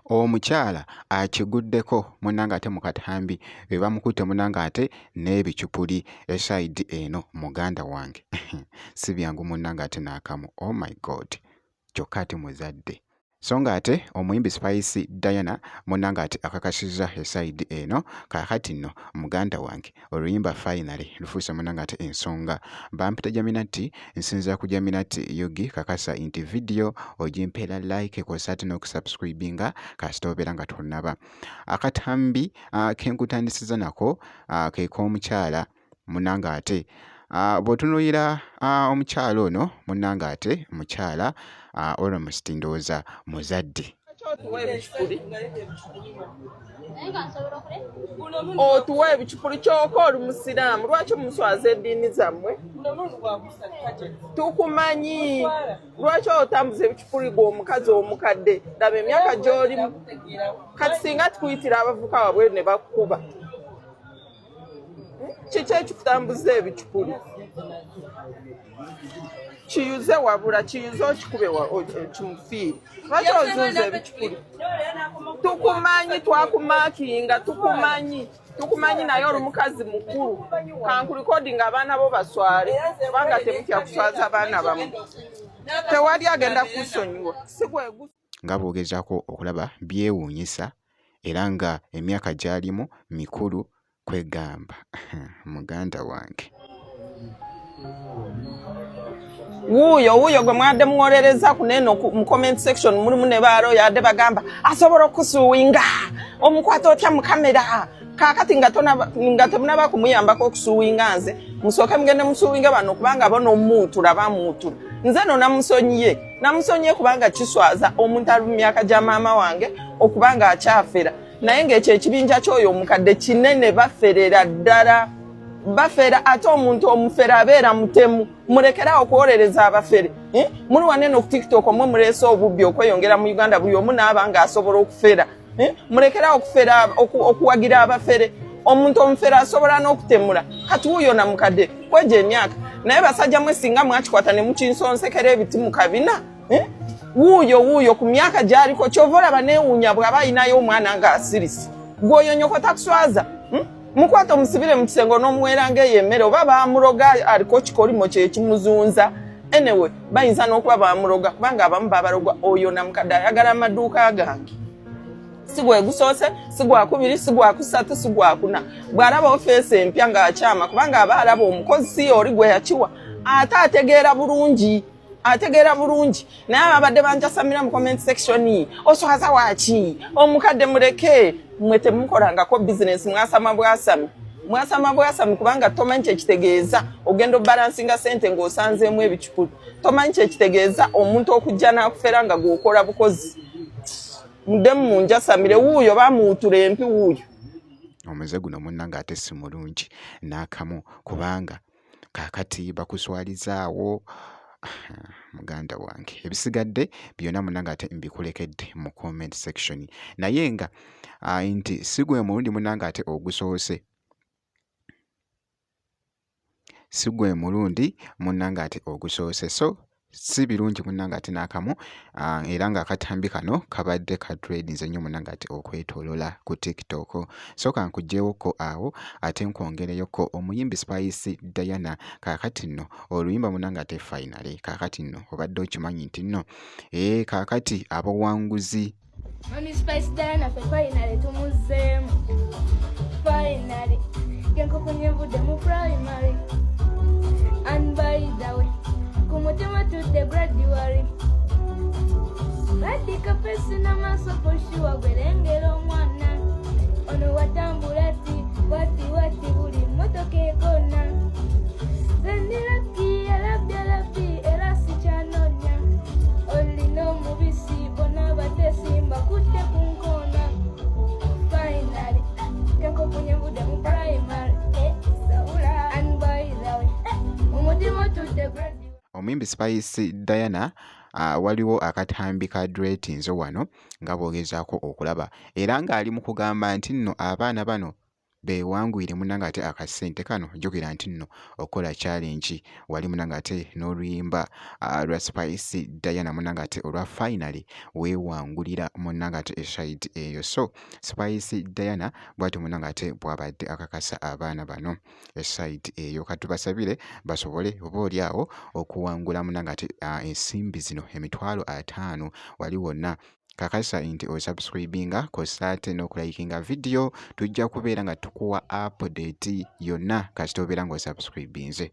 omukyala akiguddeko munnange ate mu katambi be bamukutte munnange ate n'ebicupuli esayidi eno muganda wange si byangu munnange ate n'akamu. Oh my god, kyokka ate muzadde. So nga ate omuyimbi Spice Diana munnange ate akakasizza esayidi eno kaakati nno muganda wange oluyimba finally lufuuse munnange ate ensonga. Bampita Jaminati nsinza ku Jaminati Yogi kakasa inti video ogimpeera like kosa ate n'okusubscribinga kasita obeera nga tonnaba. Akatambi kenkutandisiza nako ke k'omukyala munnange ate bw'otunuulira omukyala ono munnange ate mukyala almost ndowooza muzadde. Otuwa ebicupuli ky'oka oli musiraamu, lwaki omuswaza eddiini zammwe? Tukumanyi lwaki otambuza ebicupuli gw'omukazi omukadde, laba emyaka gy'olimu. Kati singa tukuyitira abavuka wabweru ne bakukuba, kiki ekikutambuza ebicupuli? Kiyuze wabula kiyuze okikube kimufiire. Lwaki ozunza ebicupuli? Tukumanyi, twakumakinga, tukumanyi naye oli mukazi mukulu. Kankulikodinga abaana bo baswale kubanga temutya kuswaza abaana bammwe. Tewali agenda kusonyiwa. Nga bw'ogezaako okulaba byewuunyisa era nga emyaka gy'alimu mikulu kwegamba muganda wange. Wuuyo gwe mwadde muwolereza ku neno mu comment section mulimu ne baalo yadde bagamba asobola okusuwinga omukwata otya mu kamera kaakati nga temunaba kumuyambako okusuwinga nze musooke mugende musuwinga bano kubanga bono omuutula bamuutula nze no namusonyiye kubanga kiswaza omuntu ali mu myaka gya maama wange okubanga akyafera naye ng'ekyo ekibinja ky'oyo omukadde kinene baferera ddala. Bafera ate omuntu omufera abeera mutemu. Mulekerawo okuwolereza abafere. Muli wanene ku TikTok omwe muleese obubbi okweyongera mu Uganda buli omu n'aba ng'asobola okufera. Mulekerawo okufera okuwagira abafere. Omuntu omufera asobola n'okutemula. Kati wuuyo na mukadde kweja emyaka. Naye basajja mwe singa mwakikwata ne mukinsonsekera ebiti mu kabina. Wuuyo ku myaka gy'aliko kyova olaba neewuunya bw'aba ayinayo omwana ng'asirisi. Gw'oyo nyoko takuswaza. Mukwata omusibire mu kisengo n'omuwera ng'eyo emmere oba baamuloga aliko kikolimo kye kimuzunza. Anyway, bayinza n'okuba baamuloga kubanga abamu baabalogwa oyo na mukadde ayagala amaduuka gange. Si gwe gusoose, si gwakubiri, si gwakusatu, si gwakuna. Bw'alaba ofeesi empya ng'akyama kubanga aba alaba omukozi si oli gwe yakiwa. Ate ategeera bulungi. Naye ababadde banjasamira mu comment section oswaza waaki omukadde muleke mwe temukolangako bizinesi mwasama bwasami kubanga tomanyi kyekitegeeza ogenda obalansinga sente ng'osanzeemu ebicupuli. Tomanyi kyekitegeeza omuntu okujja n'akufera nga gw'okola bukozi. Muddemu munjasamire wuuyo bamuutula empi wuuyo. Omuze guno munnange ate si mulungi n'akamu kubanga kaakati bakuswalizaawo muganda wange. Ebisigadde byonna munnange ate mbikulekedde mu comment section. Naye nga nti si gwe mulundi munnange ate ogusoose. Si gwe mulundi munnange ate ogusoose. So si birungi munnange ate n'akamu era nga akatambi kano kabadde ka trendinze nnyo munnange ate okwetoolola ku TikTok. So kankuggyewoko awo ate nkwongereyoko omuyimbi Spice Diana kaakati nno oluyimba munnange ate finally kaakati nno obadde okimanyi nti nno kaakati abawanguzi Mami Spice Diana fe finally tumuzeemu finally kenkokunyevudde mu primary and by the way kumutima tudde graduary badika pesi n'amaaso poshuwa gwerengera omwana ono watambula ati wati buli mmotoka ekona zendiraki alabbi era sikyanoonya olina omubisi bona batesimba kutte ku nkona finally kenkokunyevudde mu primary and by the way umutima tudde graduary. Omuyimbi Spice Diana waliwo akatambi ka dreads wano nga bw'ogezaako okulaba era ng'ali mu kugamba nti nno abaana bano beewangwire munnange ate akasente kano jjukira nti nno okola challenge wali munnange ate n'oluyimba lwa Spice Diana munnange ate olwa finally weewangulira munnange ate eside eyo. So Spice Diana bw'atyo munnange ate bw'abadde akakasa abaana bano eside eyo. Katubasabire basobole oboolyawo okuwangula munnange ate ensimbi zino emitwalo 5 wali wonna. Kakasa nti osubscribinga kosa ate n'okulayikinga video, tujja kubeera nga tukuwa update yonna kasita obeera ng'osubscribinze.